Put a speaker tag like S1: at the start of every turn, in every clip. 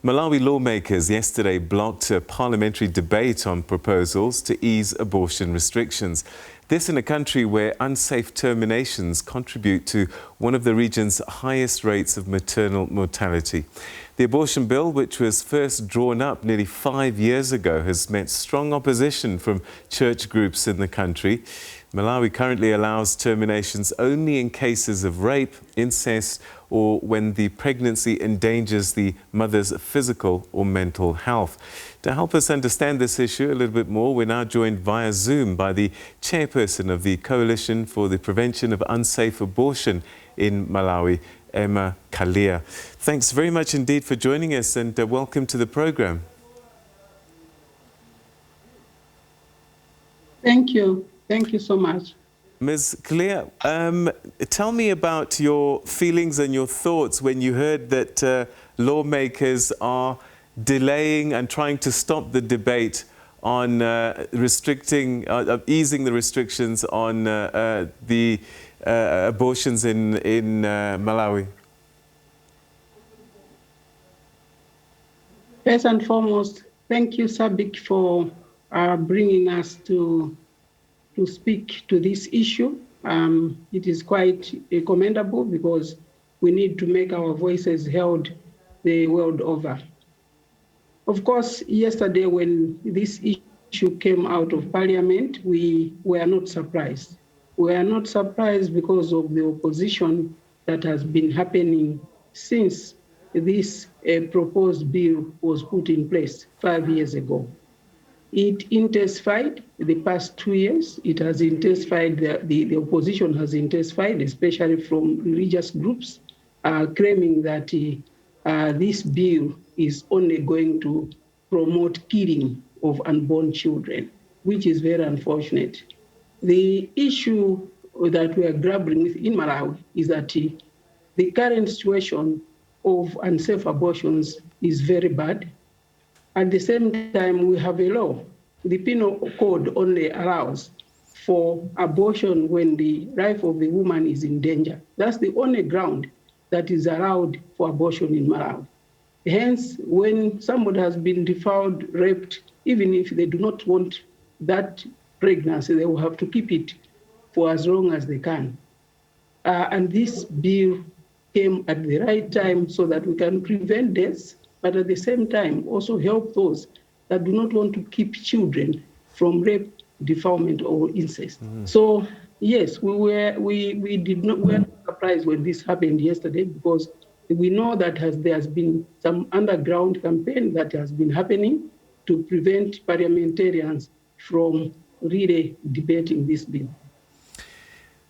S1: Malawi lawmakers yesterday blocked a parliamentary debate on proposals to ease abortion restrictions. This in a country where unsafe terminations contribute to one of the region's highest rates of maternal mortality. The abortion bill, which was first drawn up nearly 5 years ago, has met strong opposition from church groups in the country. Malawi currently allows terminations only in cases of rape, incest, or when the pregnancy endangers the mother's physical or mental health. To help us understand this issue a little bit more, we're now joined via Zoom by the chairperson of the Coalition for the Prevention of Unsafe Abortion in Malawi, Kaliya. Thanks very much indeed for joining us, and welcome to the program.
S2: Thank you. Thank you so much.
S1: Ms. Kaliya, tell me about your feelings and your thoughts when you heard that lawmakers are delaying and trying to stop the debate on easing the restrictions on the abortions in Malawi.
S2: First and foremost, thank you, SABC, for bringing us to speak to this issue. It is quite commendable because we need to make our voices heard the world over. Of course, yesterday when this issue came out of Parliament, we were not surprised. We are not surprised because of the opposition that has been happening since this proposed bill was put in place 5 years ago. It intensified the past 2 years. It has intensified, the opposition has intensified, especially from religious groups, claiming that this bill is only going to promote killing of unborn children, which is very unfortunate. The issue that we are grappling with in Malawi is that the current situation of unsafe abortions is very bad. At the same time, we have a law. The penal code only allows for abortion when the life of the woman is in danger. That's the only ground that is allowed for abortion in Malawi. Hence, when somebody has been defiled, raped, even if they do not want that pregnancy, they will have to keep it for as long as they can. And this bill came at the right time so that we can prevent deaths, but at the same time also help those that do not want to keep children from rape, defilement, or incest. So yes, we were not surprised when this happened yesterday, because we know that there has been some underground campaign that has been happening to prevent parliamentarians from really debating this bill.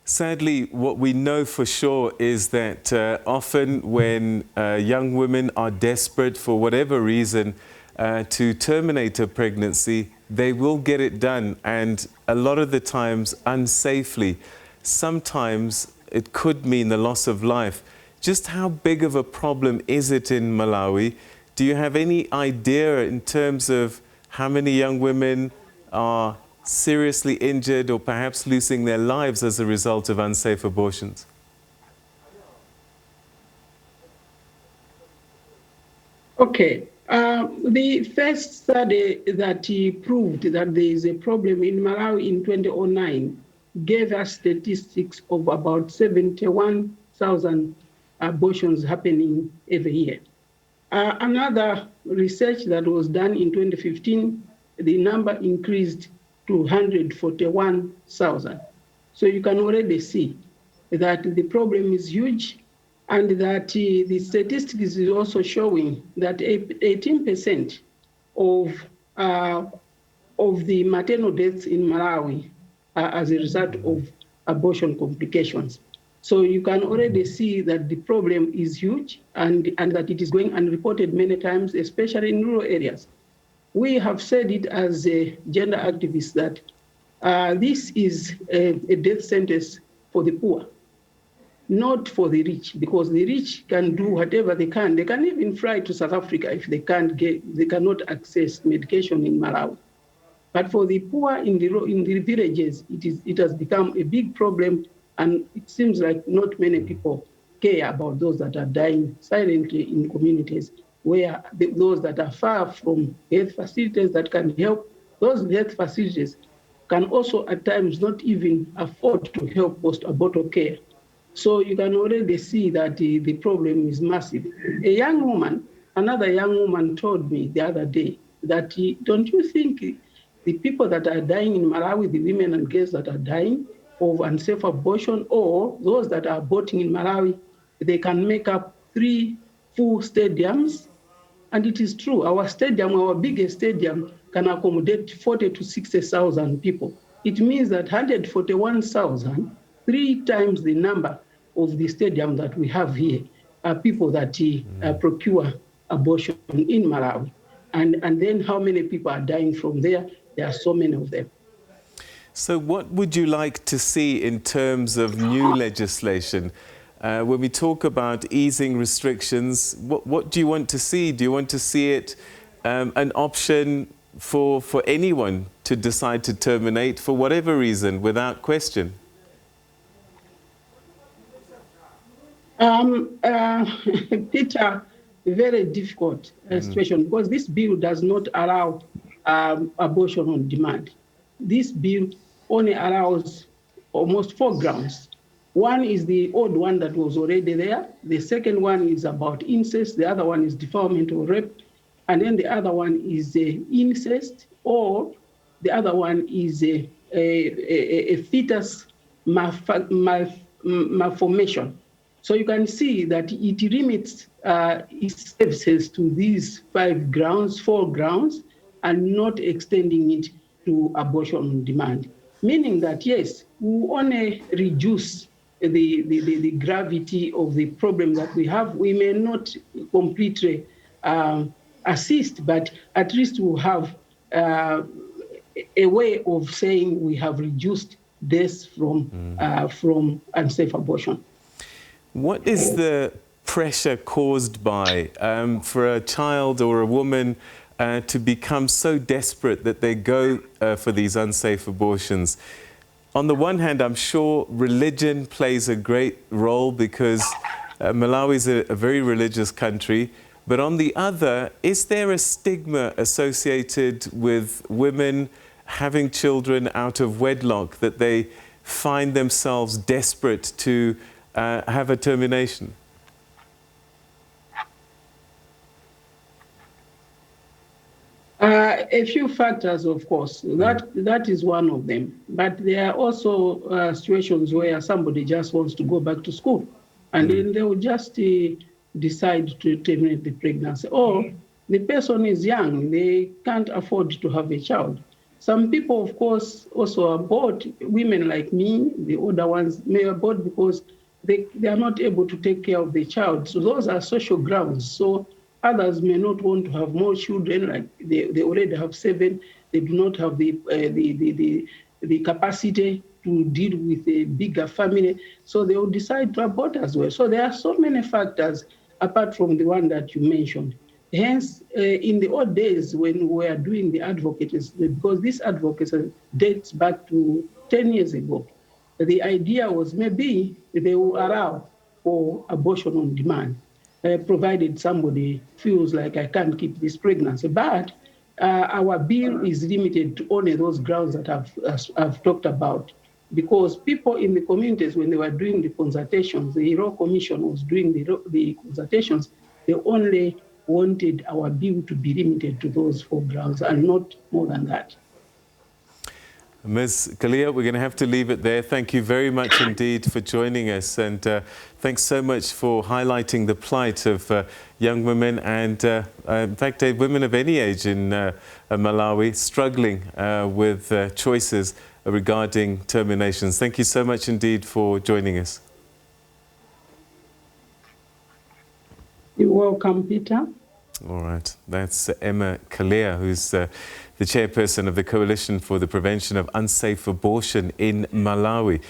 S1: Sadly, what we know for sure is that often when young women are desperate for whatever reason to terminate a pregnancy, they will get it done, and a lot of the times unsafely. Sometimes it could mean the loss of life. Just how big of a problem is it in Malawi? Do you have any idea in terms of how many young women are seriously injured or perhaps losing their lives as a result of unsafe abortions?
S2: Okay. The first study that proved that there is a problem in Malawi in 2009 gave us statistics of about 71,000 abortions happening every year. Another research that was done in 2015, the number increased to 141,000. So you can already see that the problem is huge, and that the statistics is also showing that 18% of the maternal deaths in Malawi are as a result of abortion complications. So you can already see that the problem is huge, and that it is going unreported many times, especially in rural areas. We have said it as a gender activists that this is a death sentence for the poor, not for the rich, because the rich can do whatever they can. They can even fly to South Africa if they cannot access medication in Malawi. But for the poor in the villages, it has become a big problem, and it seems like not many people care about those that are dying silently in communities where those that are far from health facilities that can help, those health facilities can also at times not even afford to help post-abortal care. So you can already see that the problem is massive. Another young woman told me the other day that, don't you think the people that are dying in Malawi, the women and girls that are dying of unsafe abortion, or those that are aborting in Malawi, they can make up 3 full stadiums? And it is true, our biggest stadium can accommodate 40 to 60,000 people. It means that 141,000, 3 times the number of the stadium that we have here, are people that procure abortion in Malawi. And then how many people are dying from there? There are so many of them.
S1: So what would you like to see in terms of new legislation? When we talk about easing restrictions, what do you want to see? Do you want to see it an option for anyone to decide to terminate for whatever reason, without question?
S2: Peter, very difficult situation, because this bill does not allow abortion on demand. This bill only allows almost 4 grounds. One is the old one that was already there. The second one is about incest. The other one is defilement or rape. And then the other one is incest, or the other one is a fetus malformation. So you can see that it limits its services to these 4 grounds, and not extending it to abortion on demand. Meaning that, yes, we only reduce the gravity of the problem that we have. We may not completely assist, but at least we'll have a way of saying we have reduced deaths from unsafe abortion.
S1: What is the pressure caused by for a child or a woman to become so desperate that they go for these unsafe abortions? On the one hand, I'm sure religion plays a great role, because Malawi is a very religious country. But on the other, is there a stigma associated with women having children out of wedlock, that they find themselves desperate to have a termination?
S2: A few factors, of course. That is one of them. But there are also situations where somebody just wants to go back to school, and then they will just decide to terminate the pregnancy. Or the person is young, they can't afford to have a child. Some people, of course, also abort. Women like me, the older ones, may abort because they are not able to take care of the child. So those are social grounds. So others may not want to have more children, like they already have 7. They do not have the capacity to deal with a bigger family. So they will decide to abort as well. So there are so many factors apart from the one that you mentioned. Hence, in the old days when we were doing the advocacy, because this advocacy dates back to 10 years ago, the idea was maybe they will allow for abortion on demand, provided somebody feels like, I can't keep this pregnancy. But our bill is limited to only those grounds that I've talked about, because people in the communities, when they were doing the consultations, the Royal Commission was doing the consultations, they only wanted our bill to be limited to those 4 grounds and not more than that.
S1: Ms. Kaliya, we're going to have to leave it there. Thank you very much indeed for joining us, and thanks so much for highlighting the plight of young women and, in fact, women of any age in Malawi struggling with choices regarding terminations. Thank you so much indeed for joining us.
S2: You're welcome, Peter.
S1: All right. That's Emma Kaliya, who's the chairperson of the Coalition for the Prevention of Unsafe Abortion in Malawi,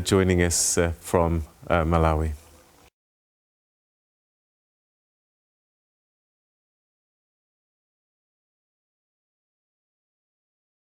S1: joining us from Malawi.